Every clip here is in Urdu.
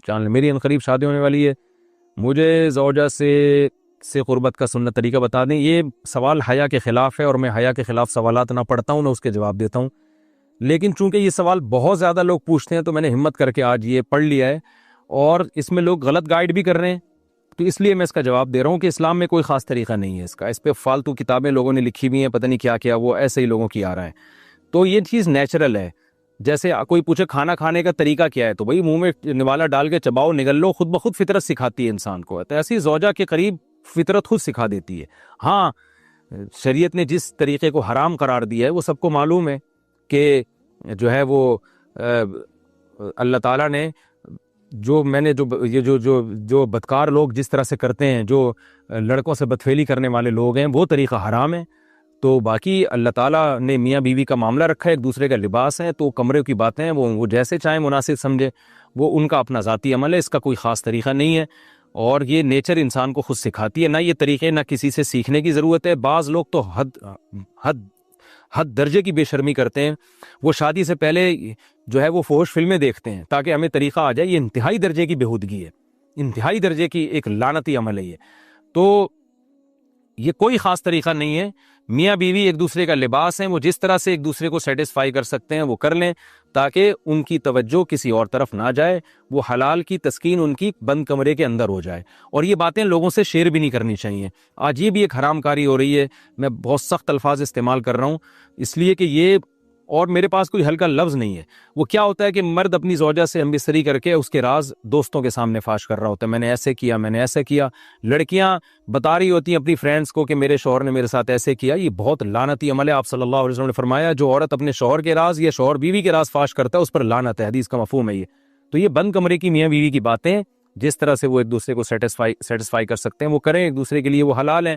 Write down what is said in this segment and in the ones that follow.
جان لیں میری عنقریب شادی ہونے والی ہے, مجھے زوجہ سے قربت کا سنت طریقہ بتا دیں. یہ سوال حیا کے خلاف ہے اور میں حیا کے خلاف سوالات نہ پڑھتا ہوں نہ اس کے جواب دیتا ہوں, لیکن چونکہ یہ سوال بہت زیادہ لوگ پوچھتے ہیں تو میں نے ہمت کر کے آج یہ پڑھ لیا ہے, اور اس میں لوگ غلط گائیڈ بھی کر رہے ہیں, تو اس لیے میں اس کا جواب دے رہا ہوں کہ اسلام میں کوئی خاص طریقہ نہیں ہے اس کا. اس پہ فالتو کتابیں لوگوں نے لکھی ہوئی ہیں, پتہ نہیں کیا کیا, وہ ایسے ہی لوگوں کی آ رہا ہے. تو یہ چیز نیچرل ہے. جیسے کوئی پوچھے کھانا کھانے کا طریقہ کیا ہے, تو بھائی منہ میں نوالا ڈال کے چباؤ, نگل لو, خود بخود فطرت سکھاتی ہے انسان کو. تو ایسی زوجہ کے قریب فطرت خود سکھا دیتی ہے. ہاں, شریعت نے جس طریقے کو حرام قرار دیا ہے وہ سب کو معلوم ہے کہ جو ہے وہ اللہ تعالیٰ نے جو بدکار لوگ جس طرح سے کرتے ہیں, جو لڑکوں سے بدفعلی کرنے والے لوگ ہیں, وہ طریقہ حرام ہے. تو باقی اللہ تعالیٰ نے میاں بیوی کا معاملہ رکھا ہے, ایک دوسرے کا لباس ہے, تو کمرے کی باتیں ہیں وہ جیسے چاہیں مناسب سمجھے, وہ ان کا اپنا ذاتی عمل ہے, اس کا کوئی خاص طریقہ نہیں ہے, اور یہ نیچر انسان کو خود سکھاتی ہے. نہ یہ طریقے نہ کسی سے سیکھنے کی ضرورت ہے. بعض لوگ تو حد درجے کی بے شرمی کرتے ہیں, وہ شادی سے پہلے جو ہے وہ فحش فلمیں دیکھتے ہیں تاکہ ہمیں طریقہ آ جائے. یہ انتہائی درجے کی بےہودگی ہے, انتہائی درجے کی ایک لعنتی عمل ہے یہ. تو یہ کوئی خاص طریقہ نہیں ہے. میاں بیوی ایک دوسرے کا لباس ہیں, وہ جس طرح سے ایک دوسرے کو سیٹسفائی کر سکتے ہیں وہ کر لیں, تاکہ ان کی توجہ کسی اور طرف نہ جائے, وہ حلال کی تسکین ان کی بند کمرے کے اندر ہو جائے. اور یہ باتیں لوگوں سے شیئر بھی نہیں کرنی چاہیے. آج یہ بھی ایک حرام کاری ہو رہی ہے. میں بہت سخت الفاظ استعمال کر رہا ہوں اس لیے کہ یہ, اور میرے پاس کوئی ہلکا لفظ نہیں ہے. وہ کیا ہوتا ہے کہ مرد اپنی زوجہ سے ہم بستری کر کے اس کے راز دوستوں کے سامنے فاش کر رہا ہوتا ہے, میں نے ایسے کیا, میں نے ایسے کیا. لڑکیاں بتا رہی ہوتی ہیں اپنی فرینڈس کو کہ میرے شوہر نے میرے ساتھ ایسے کیا. یہ بہت لعنتی عمل ہے. آپ صلی اللہ علیہ وسلم نے فرمایا جو عورت اپنے شوہر کے راز یا شوہر بیوی کے راز فاش کرتا ہے اس پر لعنت ہے. حدیث کا مفہوم ہے یہ. تو یہ بند کمرے کی میاں بیوی کی باتیں, جس طرح سے وہ ایک دوسرے کو سیٹسفائی کر سکتے ہیں وہ کریں, ایک دوسرے کے لیے وہ حلال ہیں.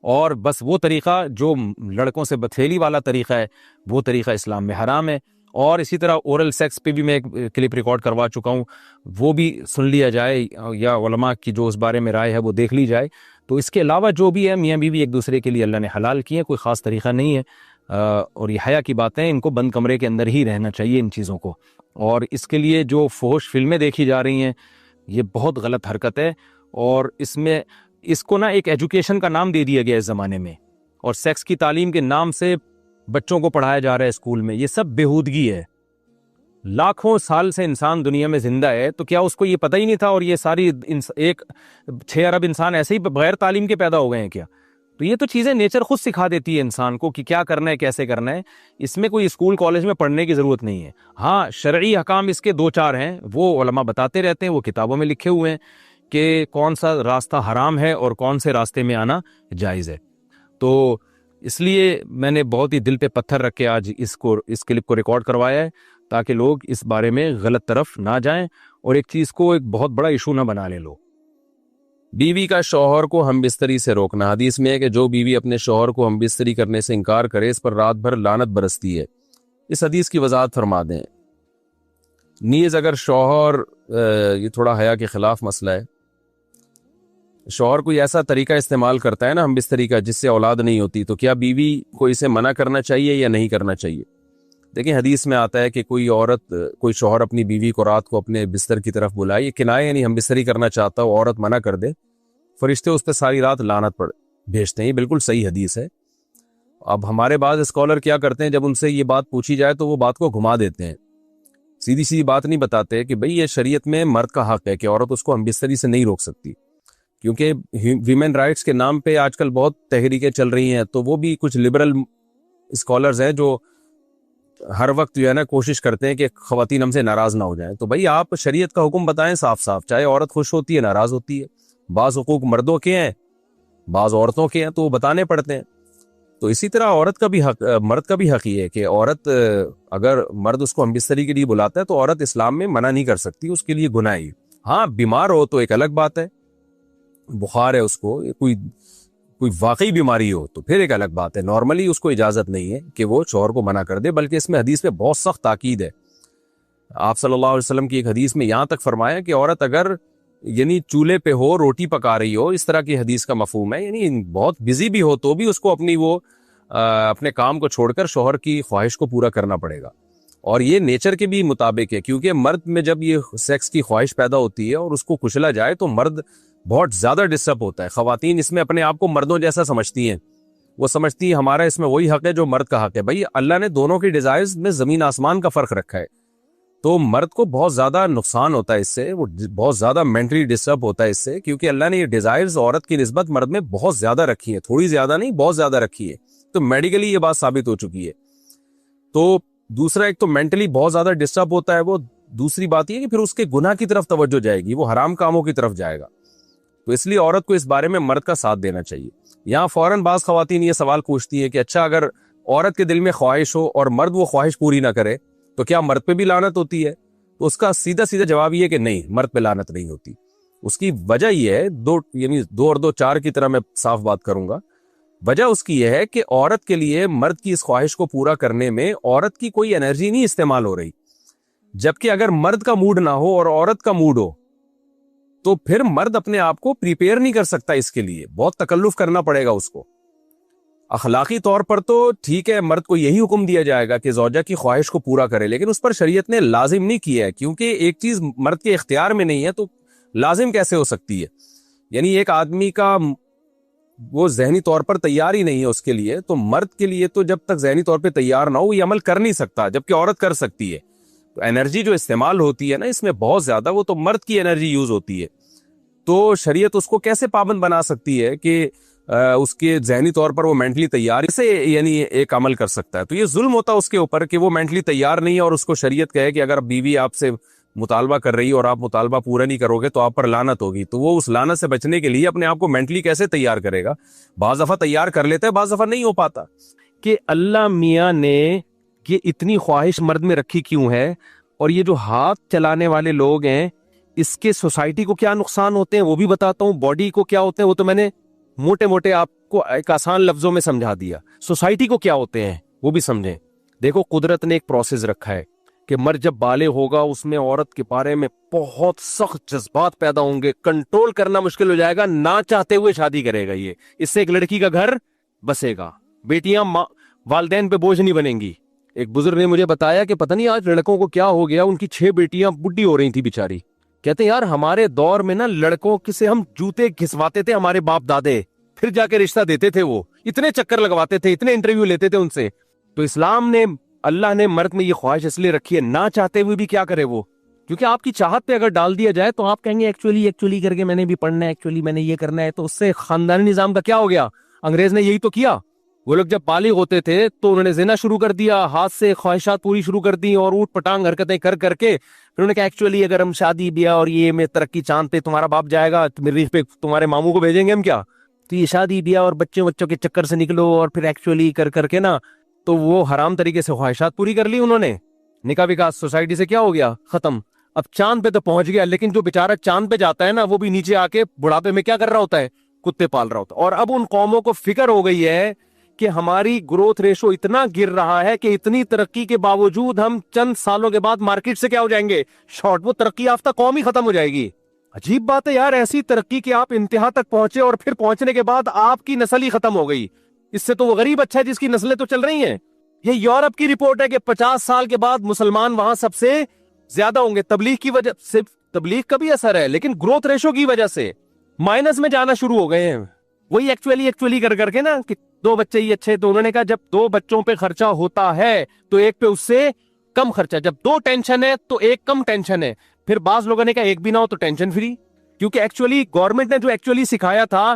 اور بس وہ طریقہ جو لڑکوں سے بدفعلی والا طریقہ ہے وہ طریقہ اسلام میں حرام ہے. اور اسی طرح اورل سیکس پہ بھی میں ایک کلپ ریکارڈ کروا چکا ہوں, وہ بھی سن لیا جائے, یا علماء کی جو اس بارے میں رائے ہے وہ دیکھ لی جائے. تو اس کے علاوہ جو بھی ہے میاں بیوی ایک دوسرے کے لیے اللہ نے حلال کی ہے, کوئی خاص طریقہ نہیں ہے. اور یہ حیا کی باتیں, ان کو بند کمرے کے اندر ہی رہنا چاہیے ان چیزوں کو. اور اس کے لیے جو فحش فلمیں دیکھی جا رہی ہیں یہ بہت غلط حرکت ہے. اور اس کو نا ایک ایجوکیشن کا نام دے دیا گیا اس زمانے میں, اور سیکس کی تعلیم کے نام سے بچوں کو پڑھایا جا رہا ہے اسکول میں. یہ سب بےہودگی ہے. لاکھوں سال سے انسان دنیا میں زندہ ہے, تو کیا اس کو یہ پتہ ہی نہیں تھا؟ اور یہ ساری 6 ارب انسان ایسے ہی بغیر تعلیم کے پیدا ہو گئے ہیں کیا؟ تو یہ تو چیزیں نیچر خود سکھا دیتی ہے انسان کو کہ کیا کرنا ہے, کیسے کرنا ہے. اس میں کوئی اسکول کالج میں پڑھنے کی ضرورت نہیں ہے. ہاں, شرعی حکام اس کے 2-4 ہیں, وہ علماء بتاتے رہتے ہیں, وہ کتابوں میں لکھے ہوئے ہیں کہ کون سا راستہ حرام ہے اور کون سے راستے میں آنا جائز ہے. تو اس لیے میں نے بہت ہی دل پہ پتھر رکھ کے آج اس کلپ کو ریکارڈ کروایا ہے, تاکہ لوگ اس بارے میں غلط طرف نہ جائیں اور ایک چیز کو ایک بہت بڑا ایشو نہ بنا لیں لوگ. بیوی کا شوہر کو ہم بستری سے روکنا. حدیث میں ہے کہ جو بیوی اپنے شوہر کو ہم بستری کرنے سے انکار کرے اس پر رات بھر لعنت برستی ہے. اس حدیث کی وضاحت فرما دیں. نیز اگر شوہر, یہ تھوڑا حیا کے خلاف مسئلہ ہے, شوہر کوئی ایسا طریقہ استعمال کرتا ہے نا ہم بستری کا جس سے اولاد نہیں ہوتی, تو کیا بیوی کو اسے منع کرنا چاہیے یا نہیں کرنا چاہیے؟ دیکھیں, حدیث میں آتا ہے کہ کوئی شوہر اپنی بیوی کو رات کو اپنے بستر کی طرف بلائے, یہ کنایہ یعنی ہم بستری کرنا چاہتا ہو, عورت منع کر دے, فرشتے اس پہ ساری رات لعنت بھیجتے ہیں. یہ بالکل صحیح حدیث ہے. اب ہمارے بعض اسکالر کیا کرتے ہیں, جب ان سے یہ بات پوچھی جائے تو وہ بات کو گھما دیتے ہیں, سیدھی سیدھی بات نہیں بتاتے کہ بھئی یہ شریعت میں مرد کا حق ہے کہ عورت اس کو ہم بستری سے نہیں روک سکتی. کیونکہ ویمن رائٹس کے نام پہ آج کل بہت تحریکیں چل رہی ہیں, تو وہ بھی کچھ لبرل اسکالرز ہیں جو ہر وقت جو ہے نا کوشش کرتے ہیں کہ خواتین ہم سے ناراض نہ ہو جائیں. تو بھئی آپ شریعت کا حکم بتائیں صاف صاف, چاہے عورت خوش ہوتی ہے ناراض ہوتی ہے, بعض حقوق مردوں کے ہیں بعض عورتوں کے ہیں, تو وہ بتانے پڑتے ہیں. تو اسی طرح عورت کا بھی حق, مرد کا بھی حق یہ ہے کہ عورت, اگر مرد اس کو ہم بستری کے لیے بلاتا ہے تو عورت اسلام میں منع نہیں کر سکتی, اس کے لیے گناہ ہے. ہاں, بیمار ہو تو ایک الگ بات ہے, بخار ہے اس کو, کوئی واقعی بیماری ہو تو پھر ایک الگ بات ہے. نارملی اس کو اجازت نہیں ہے کہ وہ شوہر کو منع کر دے, بلکہ اس میں حدیث میں بہت سخت تاکید ہے. آپ صلی اللہ علیہ وسلم کی ایک حدیث میں یہاں تک فرمایا کہ عورت اگر یعنی چولہے پہ ہو, روٹی پکا رہی ہو, اس طرح کی حدیث کا مفہوم ہے, یعنی بہت بزی بھی ہو تو بھی اس کو اپنے کام کو چھوڑ کر شوہر کی خواہش کو پورا کرنا پڑے گا. اور یہ نیچر کے بھی مطابق ہے، کیونکہ مرد میں جب یہ سیکس کی خواہش پیدا ہوتی ہے اور اس کو کچلا جائے تو مرد بہت زیادہ ڈسٹرب ہوتا ہے۔ خواتین اس میں اپنے آپ کو مردوں جیسا سمجھتی ہیں، وہ سمجھتی ہیں ہمارا اس میں وہی حق ہے جو مرد کا حق ہے۔ بھائی اللہ نے دونوں کی ڈیزائرز میں زمین آسمان کا فرق رکھا ہے، تو مرد کو بہت زیادہ نقصان ہوتا ہے اس سے، وہ بہت زیادہ مینٹلی ڈسٹرب ہوتا ہے اس سے، کیونکہ اللہ نے یہ ڈیزائرز عورت کی نسبت مرد میں بہت زیادہ رکھی ہے، تھوڑی زیادہ نہیں، بہت زیادہ رکھی ہے۔ تو میڈیکلی یہ بات ثابت ہو چکی ہے۔ تو دوسرا ایک تو مینٹلی بہت زیادہ ڈسٹرب ہوتا ہے وہ، دوسری بات یہ کہ پھر اس کے گناہ کی طرف توجہ جائے گی، وہ حرام کاموں کی طرف جائے گا۔ تو اس لیے عورت کو اس بارے میں مرد کا ساتھ دینا چاہیے۔ یہاں فوراً بعض خواتین یہ سوال پوچھتی ہیں کہ اچھا اگر عورت کے دل میں خواہش ہو اور مرد وہ خواہش پوری نہ کرے تو کیا مرد پہ بھی لعنت ہوتی ہے؟ تو اس کا سیدھا سیدھا جواب یہ کہ نہیں، مرد پہ لعنت نہیں ہوتی۔ اس کی وجہ یہ ہے، یعنی 2 اور 2 4 کی طرح میں صاف بات کروں گا۔ وجہ اس کی یہ ہے کہ عورت کے لیے مرد کی اس خواہش کو پورا کرنے میں عورت کی کوئی انرجی نہیں استعمال ہو رہی، جبکہ اگر مرد کا موڈ نہ ہو اور عورت کا موڈ ہو تو پھر مرد اپنے آپ کو پریپیئر نہیں کر سکتا، اس کے لیے بہت تکلف کرنا پڑے گا اس کو۔ اخلاقی طور پر تو ٹھیک ہے، مرد کو یہی حکم دیا جائے گا کہ زوجہ کی خواہش کو پورا کرے، لیکن اس پر شریعت نے لازم نہیں کیا ہے، کیونکہ ایک چیز مرد کے اختیار میں نہیں ہے تو لازم کیسے ہو سکتی ہے؟ یعنی ایک آدمی کا وہ ذہنی طور پر تیار ہی نہیں ہے اس کے لیے، تو مرد کے لیے تو جب تک ذہنی طور پہ تیار نہ ہو وہ یہ عمل کر نہیں سکتا، جبکہ عورت کر سکتی ہے۔ تو انرجی جو استعمال ہوتی ہے نا اس میں بہت زیادہ، وہ تو مرد کی انرجی یوز ہوتی ہے، تو شریعت اس کو کیسے پابند بنا سکتی ہے کہ اس کے ذہنی طور پر وہ مینٹلی تیار سے یعنی ایک عمل کر سکتا ہے؟ تو یہ ظلم ہوتا ہے اس کے اوپر کہ وہ مینٹلی تیار نہیں ہے اور اس کو شریعت کہے کہ اگر بیوی آپ سے مطالبہ کر رہی اور آپ مطالبہ پورا نہیں کرو گے تو آپ پر لعنت ہوگی، تو وہ اس لعنت سے بچنے کے لیے اپنے آپ کو مینٹلی کیسے تیار کرے گا؟ بعض دفعہ تیار کر لیتا ہے، بعض دفعہ نہیں ہو پاتا۔ کہ اللہ میاں نے یہ اتنی خواہش مرد میں رکھی کیوں ہے، اور یہ جو ہاتھ چلانے والے لوگ ہیں اس کے سوسائٹی کو کیا نقصان ہوتے ہیں وہ بھی بتاتا ہوں، باڈی کو کیا ہوتے ہیں وہ تو میں نے موٹے موٹے آپ کو ایک آسان لفظوں میں سمجھا دیا، سوسائٹی کو کیا ہوتے ہیں وہ بھی سمجھیں۔ دیکھو قدرت نے ایک پروسیس رکھا ہے کہ مرد جب بالغ ہوگا اس میں عورت کے بارے میں بہت سخت جذبات پیدا ہوں گے، کنٹرول کرنا مشکل ہو جائے گا، نہ چاہتے ہوئے شادی کرے گا یہ، اس سے ایک لڑکی کا گھر بسے گا، بیٹیاں والدین پہ بوجھ نہیں بنیں گی۔ ایک بزرگ نے مجھے بتایا کہ پتہ نہیں آج لڑکوں کو کیا ہو گیا، ان کی 6 بیٹیاں بڈھی ہو رہی تھی بیچاری، کہتے ہیں یار ہمارے دور میں نا لڑکوں سے ہم جوتے گھسواتے تھے، ہمارے باپ دادے پھر جا کے رشتہ دیتے تھے، وہ اتنے چکر لگواتے تھے، اتنے انٹرویو لیتے تھے ان سے۔ تو اسلام نے، اللہ نے مرد میں یہ خواہش اس لیے رکھی ہے، نہ چاہتے ہوئے بھی کیا کرے وہ، کیونکہ آپ کی چاہت پہ اگر ڈال دیا جائے تو آپ کہیں گے ایکچولی کر کے میں نے بھی پڑھنا ہے، ایکچولی میں نے یہ کرنا ہے، تو اس سے خاندانی نظام کا کیا ہو گیا؟ انگریز نے یہی تو کیا، وہ لوگ جب بالغ ہوتے تھے تو انہوں نے زنا شروع کر دیا، ہاتھ سے خواہشات پوری شروع کر دی اور اوٹ پٹانگ حرکتیں کر کے پھر انہوں نے کہا ایکچولی اگر ہم شادی بیاہ اور یہ میں ترقی چاند پہ تمہارا باپ جائے گا، مریخ پہ تمہارے ماموں کو بھیجیں گے ہم کیا، تو یہ شادی بیاہ اور بچوں کے چکر سے نکلو اور پھر ایکچولی کر کے نا، تو وہ حرام طریقے سے خواہشات پوری کر لی انہوں نے، نکاح وکاس سوسائٹی سے کیا ہو گیا؟ ختم۔ اب چاند پہ تو پہنچ گیا، لیکن جو بیچارہ چاند پہ جاتا ہے نا وہ بھی نیچے آ کے بڑھاپے میں کیا کر رہا ہوتا ہے؟ کتے پال رہا ہوتا ہے۔ اور اب ان قوموں کو فکر ہو گئی ہے کہ ہماری گروتھ ریشو اتنا گر رہا ہے کہ اتنی ترقی کے باوجود ہم چند سالوں کے بعد مارکیٹ سے کیا ہو جائیں گے؟ شارٹ۔ وہ ترقی یافتہ قوم ہی ختم ہو جائے گی۔ عجیب بات ہے یار، ایسی ترقی کہ آپ انتہا تک پہنچے اور پھر پہنچنے کے بعد آپ کی نسل ہی ختم ہو گئی، اس سے تو وہ غریب اچھا ہے جس کی نسلیں تو چل رہی ہیں۔ یہ یورپ کی رپورٹ ہے کہ 50 سال کے بعد مسلمان وہاں سب سے زیادہ ہوں گے، تبلیغ کی وجہ سے، تبلیغ کا بھی اثر ہے لیکن گروتھ ریشو کی وجہ سے مائنس میں جانا شروع ہو گئے ہیں۔ وہی ایکچولی کر کے نا کہ 2 بچے ہی اچھے، تو انہوں نے کہا جب 2 بچوں پہ خرچہ ہوتا ہے تو ایک پہ اس سے کم خرچہ، جب 2 ٹینشن ہے تو ایک کم ٹینشن ہے۔ پھر بعض لوگوں نے کہا ایک بھی نہ ہو تو ٹینشن فری، کیونکہ ایکچولی گورنمنٹ نے جو ایکچولی سکھایا تھا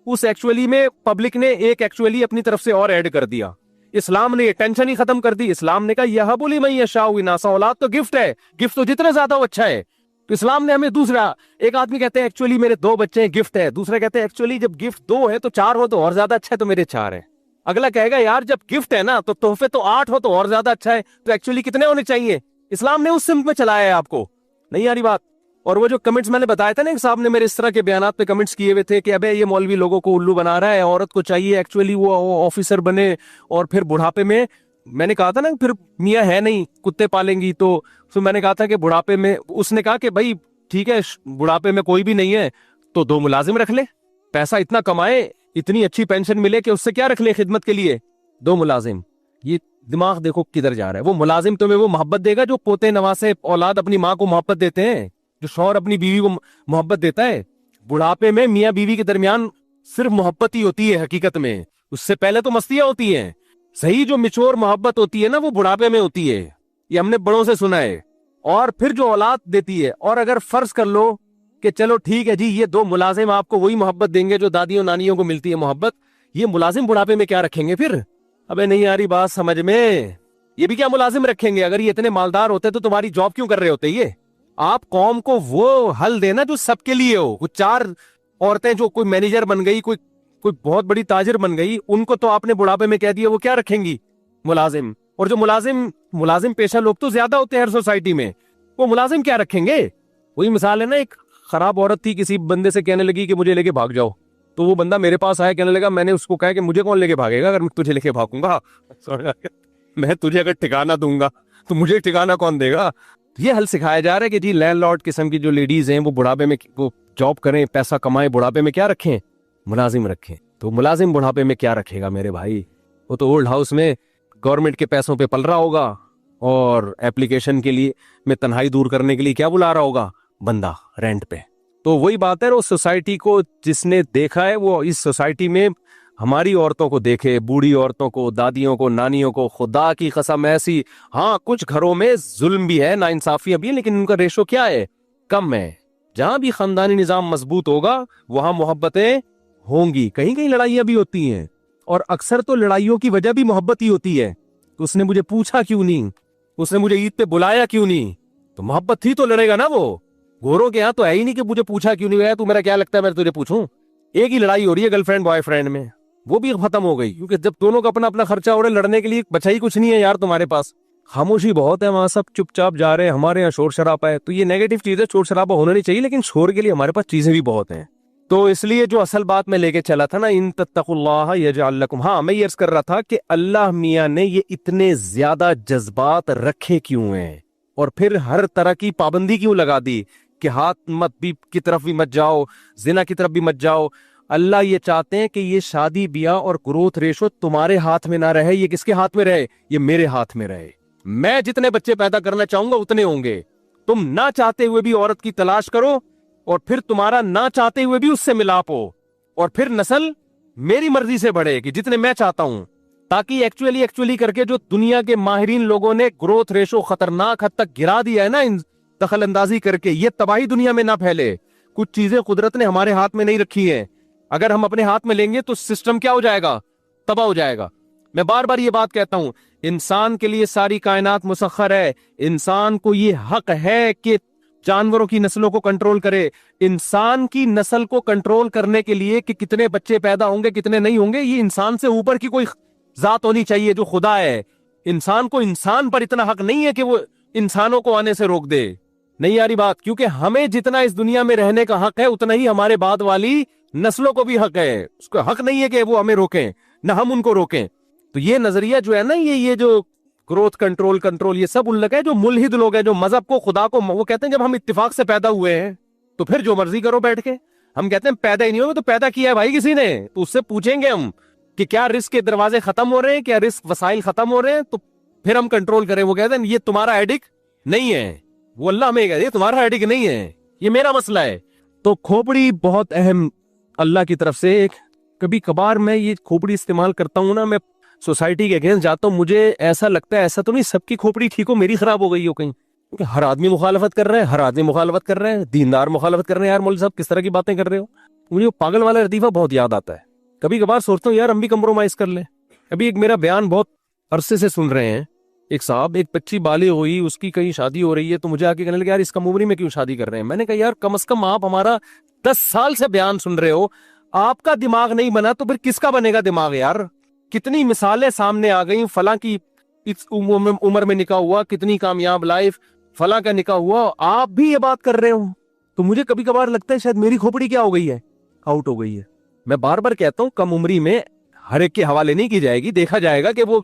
اس ایکچولی میں پبلک نے ایک ایکچولی اپنی طرف سے اور ایڈ کر دیا۔ اسلام نے یہ ٹینشن ہی ختم کر دی۔ اسلام نے کہا یہب لمن یشاء اناثا، اولاد تو گفٹ ہے، گفٹ تو جتنا زیادہ وہ اچھا ہے۔ تو اسلام نے ہمیں دوسرا، ایک آدمی کہتے ہیں ایکچولی میرے 2 بچے ہیں، گفٹ ہے، دوسرا کہتے ہیں ایکچولی جب گفٹ 2 ہے تو 4 ہو تو اور زیادہ اچھا ہے، تو میرے 4 ہے۔ اگلا کہے گا یار جب گفٹ ہے نا تو تحفے تو 8 ہو تو اور زیادہ اچھا ہے، تو ایکچولی کتنے ہونے چاہیے؟ اسلام نے اس سمت میں چلایا ہے آپ کو، نہیں آ رہی بات؟ اور وہ جو کمنٹس میں نے بتایا تھا نا، ایک صاحب نے میرے اس طرح کے بیانات پہ کمنٹس کیے ہوئے تھے کہ ابے یہ مولوی لوگوں کو الو بنا رہا ہے، عورت کو چاہیے ایکچولی وہ آفیسر بنے اور پھر بڑھاپے میں نے کہا تھا نا پھر میاں ہے نہیں، کتے پالیں گی، تو پھر میں نے کہا تھا کہ بڑھاپے میں، اس نے کہا کہ بھائی ٹھیک ہے بڑھاپے میں کوئی بھی نہیں ہے تو 2 ملازم رکھ لے، پیسہ اتنا کمائے، اتنی اچھی پینشن ملے کہ اس سے کیا رکھ لے خدمت کے لیے؟ 2 ملازم۔ دماغ دیکھو کدھر جا رہا ہے. وہ ملازم تمہیں وہ محبت دے گا جو پوتے نواسے اولاد اپنی ماں کو محبت دیتے ہیں, جو شوہر اپنی بیوی کو محبت دیتا ہے. بڑھاپے میں میاں بیوی کے درمیان صرف محبت ہی ہوتی ہے حقیقت میں, اس سے پہلے تو مستیاں ہوتی ہیں. صحیح جو میچور محبت ہوتی ہے نا وہ بڑھاپے میں ہوتی ہے, یہ ہم نے بڑوں سے سنا ہے. اور پھر جو اولاد دیتی ہے, اور اگر فرض کر لو کہ چلو ٹھیک ہے جی یہ دو ملازم آپ کو وہی محبت دیں گے جو دادیوں نانیوں کو ملتی ہے محبت, یہ ملازم بڑھاپے میں کیا رکھیں گے پھر؟ ابے نہیں آ رہی بات سمجھ میں؟ یہ بھی کیا ملازم رکھیں گے؟ اگر یہ اتنے مالدار ہوتے تو تمہاری جاب کیوں کر رہے ہوتے؟ یہ آپ قوم کو وہ حل دینا جو سب کے لیے ہو. کچھ چار عورتیں جو کوئی مینیجر بن گئی, کوئی بہت بڑی تاجر بن گئی, ان کو تو آپ نے بڑھاپے میں کہہ دیا وہ کیا رکھیں گی ملازم. اور جو ملازم پیشہ لوگ تو زیادہ ہوتے ہیں ہر سوسائٹی میں, وہ ملازم کیا رکھیں گے؟ وہی مثال ہے نا, ایک خراب عورت تھی کسی بندے سے کہنے لگی کہ مجھے لے کے بھاگ جاؤ, تو وہ بندہ میرے پاس آیا کہنے لگا میں نے اس کو کہا کہ مجھے کون لے کے بھاگے گا اگر میں تجھے لے کے بھاگوں گا, میں تجھے اگر ٹھکانہ دوں گا تو مجھے ٹھکانہ کون دے گا؟ یہ حل سکھایا جا رہا ہے کہ جی لینڈ لارڈ قسم کی جو لیڈیز ہیں وہ بڑھاپے میں وہ جاب کریں, پیسہ کمائیں, بڑھاپے میں کیا رکھیں؟ ملازم رکھیں. تو ملازم بڑھاپے میں کیا رکھے گا میرے بھائی؟ وہ تو اولڈ ہاؤس میں گورنمنٹ کے پیسوں پہ پل رہا ہوگا, اور ایپلیکیشن کے لیے میں تنہائی دور کرنے کے لیے کیا بلا رہا ہوگا؟ بندہ رینٹ پہ. تو وہی بات ہے, اس سوسائٹی کو جس نے دیکھا ہے وہ اس سوسائٹی میں ہماری عورتوں کو دیکھے, بوڑھی عورتوں کو, دادیوں کو, نانیوں کو. خدا کی قسم ایسی, ہاں کچھ گھروں میں ظلم بھی ہے, ناانصافیاں بھی ہے, لیکن ان کا ریشو کیا ہے؟ کم ہے. جہاں بھی خاندانی نظام مضبوط ہوگا وہاں محبتیں ہوں گی. کہیں کہیں لڑائیاں بھی ہوتی ہیں, اور اکثر تو لڑائیوں کی وجہ بھی محبت ہی ہوتی ہے. تو اس نے مجھے پوچھا کیوں نہیں, اس نے مجھے عید پہ بلایا کیوں نہیں, تو محبت تھی تو لڑے گا نا وہ. گوروں کے یہاں تو ہے ہی نہیں کہ مجھے پوچھا کیوں نہیں گیا, تو میرا کیا لگتا ہے میں تجھے پوچھوں؟ ایک ہی لڑائی ہو رہی ہے گرل فرینڈ بوائے فرینڈ میں, وہ بھی ختم ہو گئی, کیونکہ جب دونوں کا اپنا اپنا خرچہ ہو رہا ہے, لڑنے کے لیے بچا ہی کچھ نہیں ہے یار تمہارے پاس. خاموشی بہت ہے وہاں, سب چپ چاپ جا رہے ہیں. ہمارے یہاں شور شرابہ ہے, تو یہ نیگیٹو چیز ہے, شور شرابہ ہونا نہیں چاہیے, لیکن شور کے لیے ہمارے پاس چیزیں بھی بہت ہیں. تو اس لیے جو اصل بات میں لے کے چلا تھا نا, ان تتقوا اللہ یجعل لکم, ہاں میں یہ عرض کر رہا تھا کہ اللہ میاں نے یہ اتنے زیادہ جذبات رکھے کیوں ہیں, اور پھر ہر طرح کی پابندی کیوں لگا دی کہ ہاتھ مت بھی کی طرف بھی مت جاؤ, زنا کی طرف بھی مت جاؤ. اللہ یہ چاہتے ہیں کہ یہ شادی بیاہ اور گروتھ ریشو تمہارے ہاتھ میں نہ رہے. یہ کس کے ہاتھ میں رہے؟ یہ میرے ہاتھ میں رہے. میں جتنے بچے پیدا کرنا چاہوں گا اتنے ہوں گے. تم نہ چاہتے ہوئے بھی عورت کی تلاش کرو, اور پھر تمہارا نہ چاہتے ہوئے بھی اس سے ملاپ ہو, اور پھر نسل میری مرضی سے بڑھے کہ جتنے میں چاہتا ہوں, تاکہ ایکچولی کر کے جو دنیا کے ماہرین لوگوں نے گروتھ ریشو خطرناک حد تک گرا دیا ہے نا دخل اندازی کر کے, یہ تباہی دنیا میں نہ پھیلے. کچھ چیزیں قدرت نے ہمارے ہاتھ میں نہیں رکھی ہیں, اگر ہم اپنے ہاتھ میں لیں گے تو سسٹم کیا ہو جائے گا؟ تباہ ہو جائے گا. میں بار بار یہ بات کہتا ہوں, انسان کے لیے ساری کائنات مسخر ہے. انسان کو یہ حق ہے کہ جانوروں کی نسلوں کو کنٹرول کرے. انسان کی نسل کو کنٹرول کرنے کے لیے کہ کتنے بچے پیدا ہوں گے کتنے نہیں ہوں گے, یہ انسان سے اوپر کی کوئی ذات ہونی چاہیے جو خدا ہے. انسان کو انسان پر اتنا حق نہیں ہے کہ وہ انسانوں کو آنے سے روک دے. نہیں آ رہی بات؟ کیونکہ ہمیں جتنا اس دنیا میں رہنے کا حق ہے اتنا ہی ہمارے بعد والی نسلوں کو بھی حق ہے. اس کو حق نہیں ہے کہ وہ ہمیں روکیں نہ ہم ان کو روکیں. تو یہ نظریہ جو ہے نا, یہ جو گروتھ کنٹرول یہ سب ان لوگ ہے جو ملحد لوگ ہیں, جو مذہب کو خدا کو وہ کہتے ہیں جب ہم اتفاق سے پیدا ہوئے ہیں تو پھر جو مرضی کرو بیٹھ کے. ہم کہتے ہیں پیدا ہی نہیں ہوئے, تو پیدا کیا ہے بھائی کسی نے, تو اس سے پوچھیں گے ہم کہ کیا رزق کے دروازے ختم ہو رہے ہیں, کیا رزق وسائل ختم ہو رہے ہیں, تو پھر ہم کنٹرول کریں. وہ کہتے ہیں یہ تمہارا ایڈک نہیں ہے, وہ اللہ ہمیں کہتے ہیں تمہارا ایڈک نہیں ہے, یہ میرا مسئلہ ہے. تو کھوپڑی بہت اہم اللہ کی طرف سے. کبھی کبھار میں یہ کھوپڑی استعمال کرتا ہوں نا, میں سوسائٹی کے اگینسٹ جاتا ہوں, مجھے ایسا لگتا ہے ایسا تو نہیں سب کی کھوپڑی ٹھیک ہو, میری خراب ہو گئی ہو کہیں, کیونکہ ہر آدمی مخالفت کر رہا ہے, ہر آدمی مخالفت کر رہے ہیں, دیندار مخالفت کر رہے ہیں. یار مولوی صاحب کس طرح کی باتیں کر رہے ہو؟ مجھے وہ پاگل والا لطیفہ بہت یاد آتا ہے. کبھی کبھار سوچتا ہوں یار ہم بھی کمپرومائز کر لیں. ابھی ایک میرا بیان بہت عرصے سے سن رہے ہیں, ایک صاحب, ایک بچی بالغ ہوئی, اس کی کہیں شادی ہو رہی ہے, تو مجھے آ کے کہنے لگے یار اس کم عمری میں کیوں شادی کر رہے ہیں. میں نے کہا یار کم از کم آپ ہمارا 10 سال سے بیان سن رہے ہو, آپ کا دماغ نہیں بنا تو پھر کس کا بنے گا دماغ یار؟ کتنی مثالیں سامنے آ گئیں, فلاں کی اس عمر میں نکاح ہوا, کتنی کامیاب لائف, فلاں کا نکاح ہوا, آپ بھی یہ بات کر رہے ہو. تو مجھے کبھی کبھار لگتا ہے شاید میری کھوپڑی کیا ہو گئی ہے, آؤٹ ہو گئی ہے. میں بار بار کہتا ہوں کم عمری میں ہر ایک کے حوالے نہیں کی جائے گی, دیکھا جائے گا کہ وہ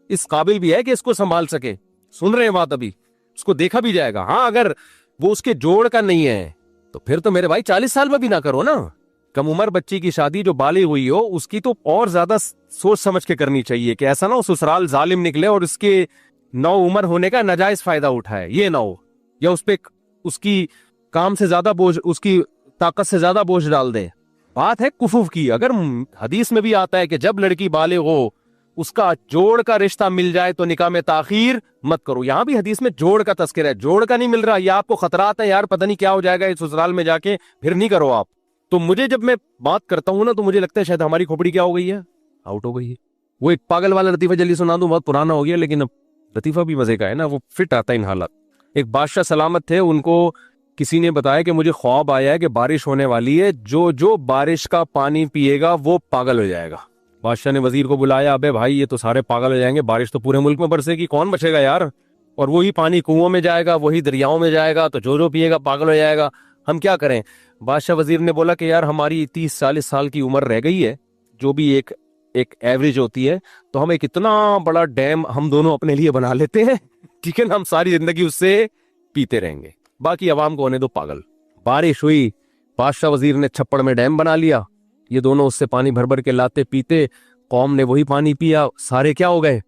اس قابل بھی ہے کہ اس کو سنبھال سکے. سن رہے ہیں بات؟ ابھی اس کو دیکھا بھی جائے گا. ہاں اگر وہ اس کے جوڑ کا نہیں ہے تو پھر تو میرے بھائی 40 سال میں بھی نہ کرو نا, کم عمر بچی کی شادی جو بالغ ہوئی ہو اس کی تو اور زیادہ سوچ سمجھ کے کرنی چاہیے کہ ایسا نہ ہو سسرال ظالم نکلے اور اس کے نو عمر ہونے کا ناجائز فائدہ اٹھائے، یہ نہ ہو، یا اس پہ اس کی کام سے زیادہ بوجھ، اس کی طاقت سے زیادہ بوجھ ڈال دے۔ بات ہے کفوف کی، اگر حدیث میں بھی آتا ہے کہ جب لڑکی بالغ ہو اس کا جوڑ کا رشتہ مل جائے تو نکاح میں تاخیر مت کرو، یہاں بھی حدیث میں جوڑ کا تذکرہ ہے، جوڑ کا نہیں مل رہا، یا آپ کو خطرات ہے یار پتہ نہیں کیا ہو جائے گا اس سسرال میں جا کے، پھر نہیں کرو آپ۔ تو مجھے جب میں بات کرتا ہوں نا تو مجھے لگتا ہے شاید ہماری کھوپڑی کیا ہو گئی ہے، آؤٹ ہو گئی ہے۔ وہ ایک پاگل والا لطیفہ جلدی سنا دوں، بہت پرانا ہو گیا لیکن اب لطیفہ بھی مزے کا ہے نا، وہ فٹ آتا ہے ان حالات۔ ایک بادشاہ سلامت تھے، ان کو کسی نے بتایا کہ مجھے خواب آیا ہے کہ بارش ہونے والی ہے، جو بارش کا پانی پیے گا وہ پاگل ہو جائے گا۔ بادشاہ نے وزیر کو بلایا، ابے بھائی یہ تو سارے پاگل ہو جائیں گے، بارش تو پورے ملک میں برسے گی، کون بچے گا یار، اور وہی پانی کنووں میں جائے گا، وہی دریاؤں میں جائے گا، تو جو پیے گا پاگل ہو جائے گا، ہم کیا کریں؟ بادشاہ وزیر نے بولا کہ یار ہماری 30-40 سال کی عمر رہ گئی ہے، جو بھی ایک ایوریج ہوتی ہے، تو ہم ایک اتنا بڑا ڈیم ہم دونوں اپنے لیے بنا لیتے ہیں، ٹھیک ہے نا، ہم ساری زندگی اس سے پیتے رہیں گے، باقی عوام کو ہونے دو پاگل۔ بارش ہوئی، بادشاہ وزیر نے چھپڑ میں ڈیم بنا لیا، یہ دونوں اس سے پانی بھر بھر کے لاتے پیتے، قوم نے وہی پانی پیا، سارے کیا ہو گئے؟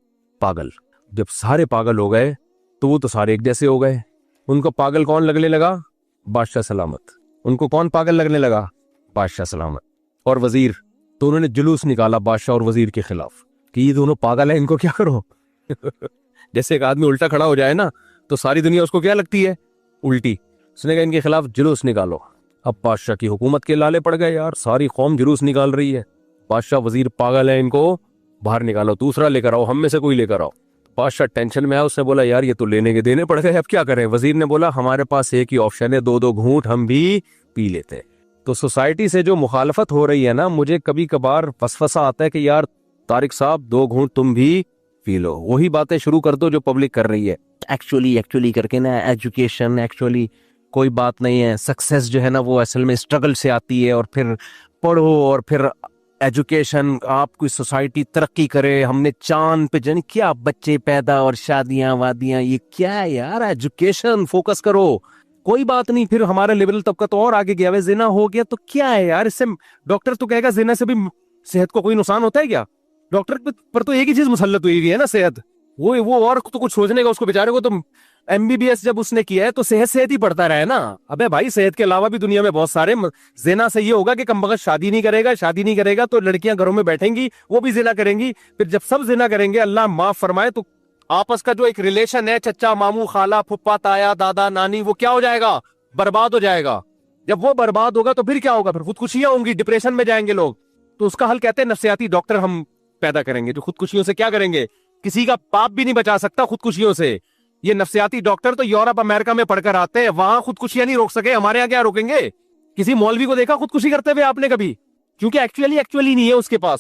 پاگل۔ جب سارے پاگل ہو گئے تو وہ تو سارے ایک جیسے ہو گئے۔ ان کو پاگل کون لگنے لگا؟ بادشاہ سلامت۔ ان کو کون پاگل لگنے لگا؟ بادشاہ سلامت اور وزیر۔ تو انہوں نے جلوس نکالا بادشاہ اور وزیر کے خلاف کہ یہ دونوں پاگل ہیں، ان کو کیا کرو۔ جیسے ایک آدمی الٹا کھڑا ہو جائے نا تو ساری دنیا اس کو کیا لگتی ہے؟ الٹی۔ اس نے کہا ان کے خلاف جلوس نکالو۔ اب بادشاہ کی حکومت کے لالے پڑ گئے، یار ساری قوم جلوس نکال رہی ہے، بادشاہ وزیر پاگل ہے، ان کو باہر نکالو، دوسرا لے کر آؤ، ہم میں سے کوئی لے کر آؤ۔ بادشاہ ٹینشن میں آیا، اس نے بولا یار یہ تو لینے کے دینے پڑ گئے، اب کیا کریں؟ وزیر نے بولا ہمارے پاس ایک ہی آپشن ہے، 2 گھونٹ ہم بھی پی لیتے۔ تو سوسائٹی سے جو مخالفت ہو رہی ہے نا، مجھے کبھی کبھار وسوسہ آتا ہے کہ یار طارق صاحب 2 گھونٹ تم بھی پی لو، وہی باتیں شروع کر دو جو پبلک کر رہی ہے، ایکچولی کر کے نا، ایجوکیشن ایکچولی کوئی بات نہیں ہے، سکسیس جو ہے نا وہ اصل میں اسٹرگل سے آتی ہے، اور پھر پڑھو اور پھر ایجوکیشن، آپ کی سوسائٹی ترقی کرے، ہم نے چاند پہ جن کیا بچے پیدا اور شادیاں وادیاں، یہ کیا ہے یار؟ ایجوکیشن فوکس کرو، کوئی بات نہیں۔ پھر ہمارا لبرل طبقہ تو اور آگے گیا، زنا ہو گیا تو کیا ہے یار، اس سے ڈاکٹر تو کہے گا زنا سے بھی صحت کو کوئی نقصان ہوتا ہے کیا؟ ڈاکٹر پر تو ایک ہی چیز مسلط ہوئی ہے نا، صحت، وہ اور تو کچھ سوچنے کا اس کو بیچارے کو، تو MBBS جب اس نے کیا ہے تو صحت ہی پڑھتا رہے نا۔ ابے بھائی صحت کے علاوہ بھی دنیا میں بہت سارے، زنا سے یہ ہوگا کہ کم بخت شادی نہیں کرے گا تو لڑکیاں گھروں میں بیٹھیں گی، وہ بھی زنا کریں گی، پھر جب سب زنا کریں گے اللہ معاف فرمائے تو آپس کا جو ایک ریلیشن ہے، چچا ماموں خالہ پھپھا تایا دادا نانی، وہ کیا ہو جائے گا؟ برباد ہو جائے گا۔ جب وہ برباد ہوگا تو پھر کیا ہوگا؟ پھر خودکشیاں ہوں گی، ڈپریشن میں جائیں گے لوگ۔ تو اس کا حل کہتے ہیں نفسیاتی ڈاکٹر ہم پیدا کریں گے جو خودکشیوں سے کیا کریں گے؟ کسی کا پاپ بھی نہیں بچا سکتا خودکشیوں سے۔ یہ نفسیاتی ڈاکٹر تو یورپ امریکہ میں پڑھ کر آتے ہیں، وہاں خودکشیاں نہیں روک سکے، ہمارے یہاں کیا روکیں گے؟ کسی مولوی کو دیکھا خودکشی کرتے ہوئے آپ نے کبھی؟ کیونکہ ایکچولی نہیں ہے اس کے پاس،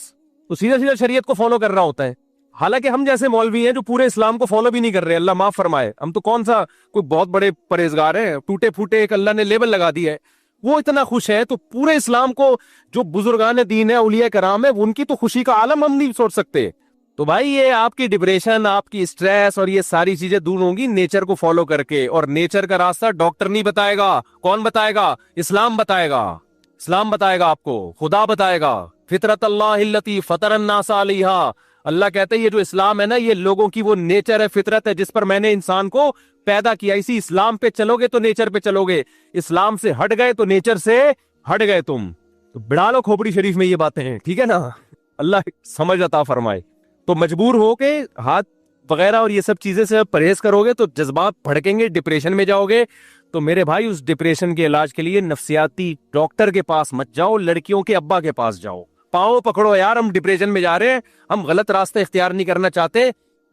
تو سیدھا شریعت کو فالو کر رہا ہوتا ہے۔ حالانکہ ہم جیسے مولوی ہیں جو پورے اسلام کو فالو بھی نہیں کر رہے، اللہ معاف فرمائے، ہم تو کون سا کوئی بہت بڑے پرہیزگار ہیں، ٹوٹے پھوٹے ایک اللہ نے لیبل لگا دی ہے، وہ اتنا خوش ہے، تو پورے اسلام کو جو بزرگان دین ہے، اولیاء کرام ہے، ان کی تو خوشی کا عالم ہم نہیں سوچ سکتے۔ تو بھائی یہ آپ کی ڈپریشن، آپ کی اسٹریس اور یہ ساری چیزیں دور ہوں گی نیچر کو فالو کر کے، اور نیچر کا راستہ ڈاکٹر نہیں بتائے گا، کون بتائے گا؟ اسلام بتائے گا، اسلام بتائے گا آپ کو، خدا بتائے گا، فطرت اللہ التی فطر الناس علیہا۔ اللہ کہتے ہیں یہ جو اسلام ہے نا، یہ لوگوں کی وہ نیچر ہے، فطرت ہے جس پر میں نے انسان کو پیدا کیا، اسی اسلام پہ چلو گے تو نیچر پہ چلو گے، اسلام سے ہٹ گئے تو نیچر سے ہٹ گئے تم۔ تو بڑھا لو کھوپڑی شریف میں یہ باتیں ہیں، ٹھیک ہے نا، اللہ سمجھ عطا فرمائے۔ تو مجبور ہو کے ہاتھ وغیرہ اور یہ سب چیزیں سے پرہیز کرو گے تو جذبات بھڑکیں گے، ڈپریشن میں جاؤ گے۔ تو میرے بھائی اس ڈپریشن کے علاج کے لیے نفسیاتی ڈاکٹر کے پاس مت جاؤ، لڑکیوں کے ابا کے پاس جاؤ، پاؤں پکڑو یار، ہم ڈپریشن میں جا رہے ہیں، ہم غلط راستہ اختیار نہیں کرنا چاہتے۔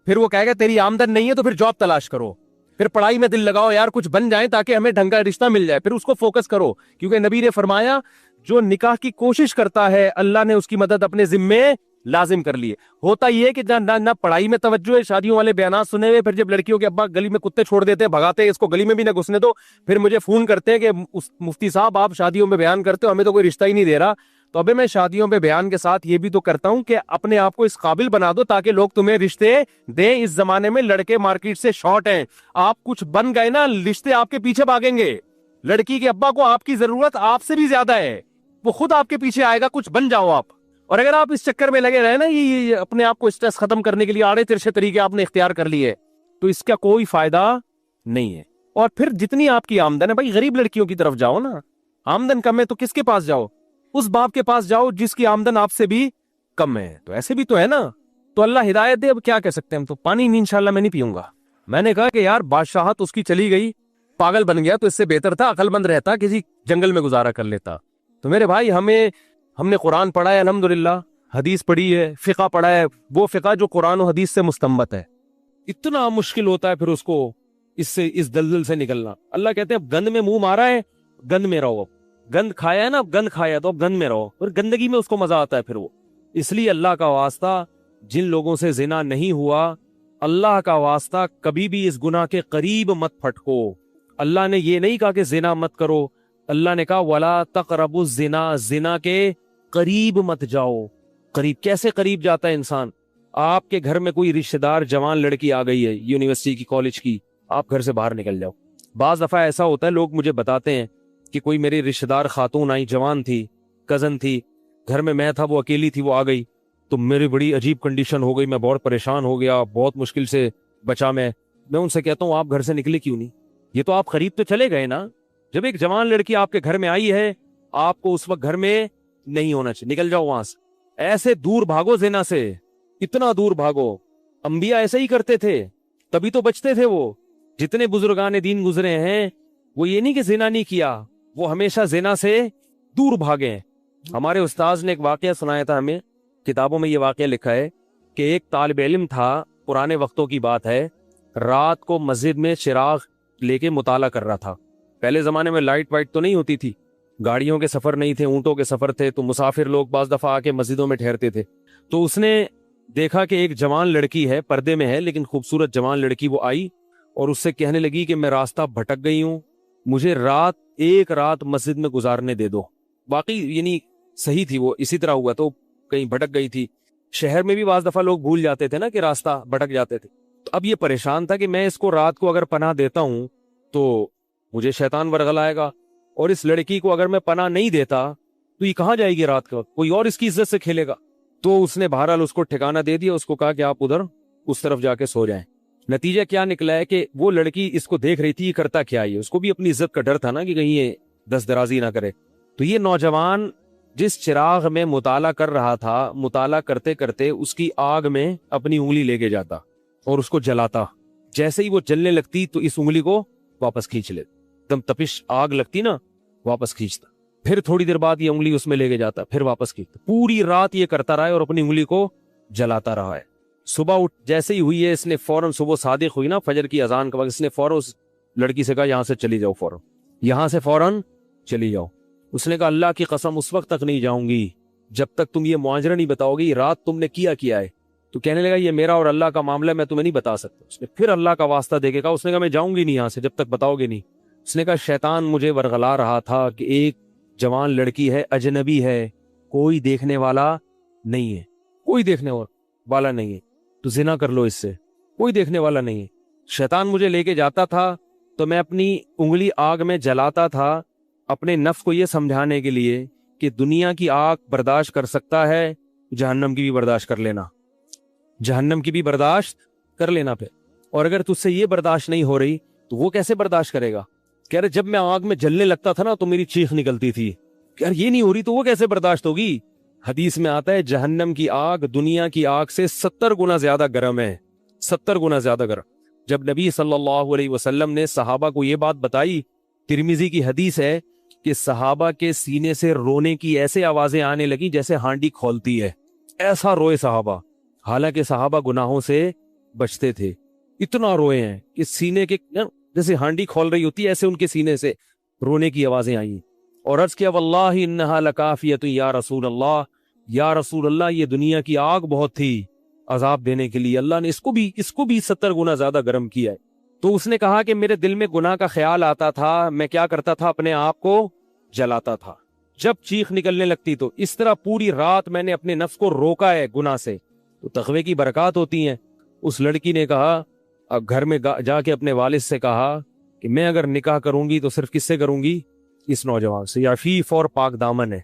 پھر وہ کہے گا تیری آمدن نہیں ہے تو پھر جاب تلاش کرو، پھر پڑھائی میں دل لگاؤ یار، کچھ بن جائیں تاکہ ہمیں ڈھنگ کا رشتہ مل جائے، پھر اس کو فوکس کرو، کیونکہ نبی نے فرمایا جو نکاح کی کوشش کرتا ہے اللہ نے اس کی مدد اپنے ذمے لازم کر لیے۔ ہوتا یہ ہے کہ نہ پڑھائی میں توجہ ہے، شادیوں والے بیانات سنے ہوئے، پھر جب لڑکیوں کے ابا گلی میں کتے چھوڑ دیتے ہیں، بھگاتے ہیں، اس کو گلی میں بھی نہ گھسنے دو، پھر مجھے فون کرتے ہیں کہ مفتی صاحب آپ شادیوں میں بیان کرتے ہو، ہمیں تو کوئی رشتہ ہی نہیں دے رہا۔ تو ابھی میں شادیوں پہ بیان کے ساتھ یہ بھی تو کرتا ہوں کہ اپنے آپ کو اس قابل بنا دو تاکہ لوگ تمہیں رشتے دیں۔ اس زمانے میں لڑکے مارکیٹ سے شارٹ ہیں، آپ کچھ بن گئے نا، رشتے آپ کے پیچھے بھاگیں گے۔ لڑکی کے ابا کو آپ کی ضرورت آپ سے بھی زیادہ ہے، وہ خود آپ کے پیچھے آئے گا, کچھ بن جاؤ آپ. اور اگر آپ اس چکر میں لگے رہے نا, یہ اپنے آپ کو اسٹریس ختم کرنے کے لیے آڑے ترچھے طریقے آپ نے اختیار کر لیے, تو اس کا کوئی فائدہ نہیں ہے. اور پھر جتنی آپ کی آمدن ہے, بھائی غریب لڑکیوں کی طرف جاؤ نا. آمدن کم ہے تو کس کے پاس جاؤ؟ اس باپ کے پاس جاؤ جس کی آمدن آپ سے بھی کم ہے. تو ایسے بھی تو ہے نا. تو اللہ ہدایت دے, اب کیا کہہ سکتے ہیں ہم. تو پانی نہیں انشاءاللہ میں نہیں پیوں گا. میں نے کہا کہ یار بادشاہت اس کی چلی گئی, پاگل بن گیا, تو اس سے بہتر تھا عقل مند رہتا, کسی جنگل میں گزارا کر لیتا. تو میرے بھائی ہم نے قرآن پڑھا ہے الحمدللہ, حدیث پڑھی ہے, فقہ پڑھا ہے, وہ فقہ جو قرآن و حدیث سے مستنبط ہے. اتنا مشکل ہوتا ہے پھر اس کو اس دلدل سے نکلنا. اللہ کہتے ہیں اب گند میں منہ مارا ہے, گند میں رہو. اب گند کھایا ہے نا, اب گند کھایا تو اب گند میں رہو. اور گندگی میں اس کو مزہ آتا ہے پھر وہ. اس لیے اللہ کا واسطہ جن لوگوں سے زنا نہیں ہوا, اللہ کا واسطہ کبھی بھی اس گناہ کے قریب مت پھٹکو. اللہ نے یہ نہیں کہا کہ زنا مت کرو, اللہ نے کہا ولا تقربوا الزنا, زنا کے قریب مت جاؤ. قریب کیسے قریب جاتا ہے انسان؟ آپ کے گھر میں کوئی رشتہ دار جوان لڑکی آ گئی ہے یونیورسٹی کی, کالج کی, آپ گھر سے باہر نکل جاؤ. بعض دفعہ ایسا ہوتا ہے, لوگ مجھے بتاتے ہیں کہ کوئی میری رشتہ دار خاتون آئی, جوان تھی, کزن تھی, گھر میں تھا, وہ اکیلی تھی, وہ آ گئی, تو میری بڑی عجیب کنڈیشن ہو گئی, میں بہت پریشان ہو گیا, بہت مشکل سے بچا. میں ان سے کہتا ہوں آپ گھر سے نکلے کیوں نہیں؟ یہ تو آپ قریب تو چلے گئے نا. جب ایک جوان لڑکی آپ کے گھر میں آئی ہے, آپ کو اس وقت گھر میں نہیں ہونا چاہیے, نکل جاؤ وہاں سے. ایسے دور بھاگو زنا سے, اتنا دور بھاگو. انبیاء ایسے ہی کرتے تھے, تبھی تو بچتے تھے وہ. جتنے بزرگان دین گزرے ہیں وہ یہ نہیں کہ زنا نہیں کیا, وہ ہمیشہ زنا سے دور بھاگے. ہمارے استاذ نے ایک واقعہ سنایا تھا ہمیں, کتابوں میں یہ واقعہ لکھا ہے کہ ایک طالب علم تھا, پرانے وقتوں کی بات ہے, رات کو مسجد میں چراغ لے کے مطالعہ کر رہا تھا. پہلے زمانے میں لائٹ وائٹ تو نہیں ہوتی تھی, گاڑیوں کے سفر نہیں تھے, اونٹوں کے سفر تھے, تو مسافر لوگ بعض دفعہ آ کے مسجدوں میں ٹھہرتے تھے. تو اس نے دیکھا کہ ایک جوان لڑکی ہے, پردے میں ہے لیکن خوبصورت جوان لڑکی, وہ آئی اور اس سے کہنے لگی کہ میں راستہ بھٹک گئی ہوں, مجھے ایک رات مسجد میں گزارنے دے دو. واقعی یعنی صحیح تھی, وہ اسی طرح ہوا, تو کہیں بھٹک گئی تھی. شہر میں بھی بعض دفعہ لوگ بھول جاتے تھے نا کہ راستہ بھٹک جاتے تھے. تو اب یہ پریشان تھا کہ میں اس کو رات کو اگر پناہ دیتا ہوں تو مجھے شیطان ورغلائے گا, اور اس لڑکی کو اگر میں پناہ نہیں دیتا تو یہ کہاں جائے گی رات کا وقت, کوئی اور اس کی عزت سے کھیلے گا. تو اس نے بہرحال اس کو ٹھکانہ دے دیا, اس کو کہا کہ آپ ادھر اس طرف جا کے سو جائیں. نتیجہ کیا نکلا ہے کہ وہ لڑکی اس کو دیکھ رہی تھی, یہ کرتا کیا ہے, اس کو بھی اپنی عزت کا ڈر تھا نا کہ کہیں یہ دست درازی نہ کرے. تو یہ نوجوان جس چراغ میں مطالعہ کر رہا تھا, مطالعہ کرتے کرتے اس کی آگ میں اپنی انگلی لے کے جاتا اور اس کو جلاتا. جیسے ہی وہ جلنے لگتی تو اس انگلی کو واپس کھینچ لیتا, دم تپش آگ لگتی نا, واپس کھینچتا. پھر تھوڑی دیر بعد یہ انگلی اس میں لے کے جاتا, پھر واپس کھینچتا. پوری رات یہ کرتا رہا ہے اور اپنی انگلی کو جلاتا رہا ہے. صبح اٹھ جیسے ہی ہوئی ہے, اس نے فوراً, صبح صادق ہوئی نا فجر کی اذان کا وقت, اس نے فوراً اس لڑکی سے کہا یہاں سے چلی جاؤ, فوراً یہاں سے فوراً چلی جاؤ. اس نے کہا اللہ کی قسم اس وقت تک نہیں جاؤں گی جب تک تم یہ معاجرہ نہیں بتاؤ گی, رات تم نے کیا ہے. تو کہنے لگا یہ میرا اور اللہ کا معاملہ ہے, میں تمہیں نہیں بتا سکتا. اس نے پھر اللہ کا واسطہ دے کے کہا, اس نے کہا میں جاؤں گی نہیں یہاں سے جب تک بتاؤ گے نہیں. اس نے کہا شیطان مجھے ورغلا رہا تھا کہ ایک جوان لڑکی ہے, اجنبی ہے, کوئی دیکھنے والا نہیں ہے, کوئی دیکھنے والا نہیں ہے, تو زنا کر لو اس سے, کوئی دیکھنے والا نہیں ہے. شیطان مجھے لے کے جاتا تھا تو میں اپنی انگلی آگ میں جلاتا تھا, اپنے نفس کو یہ سمجھانے کے لیے کہ دنیا کی آگ برداشت کر سکتا ہے, جہنم کی بھی برداشت کر لینا, جہنم کی بھی برداشت کر لینا پھر. اور اگر تجھ سے یہ برداشت نہیں ہو رہی تو وہ کیسے برداشت کرے گا؟ کہہ رہے جب میں آگ میں جلنے لگتا تھا نا تو میری چیخ نکلتی تھی, یار یہ نہیں ہو رہی تو وہ کیسے برداشت ہوگی؟ حدیث میں آتا ہے جہنم کی آگ دنیا کی آگ سے 70 گنا زیادہ گرم ہے, 70 گنا زیادہ گرم. جب نبی صلی اللہ علیہ وسلم نے صحابہ کو یہ بات بتائی, ترمذی کی حدیث ہے کہ صحابہ کے سینے سے رونے کی ایسے آوازیں آنے لگی جیسے ہانڈی کھولتی ہے, ایسا روئے صحابہ. حالانکہ صحابہ گناہوں سے بچتے تھے, اتنا روئے ہیں کہ سینے کے جیسے ہانڈی کھول رہی ہوتی ہے ایسے ان کے سینے سے رونے کی آوازیں آئیں. اور عرض کیا واللہ انہا لکافیۃ یا رسول اللہ, یا رسول اللہ یہ دنیا کی آگ بہت تھی عذاب دینے کے لیے, اللہ نے اس کو بھی 70 گنا زیادہ گرم کیا ہے. تو اس نے کہا کہ میرے دل میں گناہ کا خیال آتا تھا, میں کیا کرتا تھا, اپنے آپ کو جلاتا تھا جب چیخ نکلنے لگتی. تو اس طرح پوری رات میں نے اپنے نفس کو روکا ہے گناہ سے, تو تقوی کی برکات ہوتی ہیں. اس لڑکی نے کہا, اب گھر میں جا کے اپنے والد سے کہا کہ میں اگر نکاح کروں گی تو صرف کس سے کروں گی, اس نوجوان سے, یا فی فور پاک دامن ہے.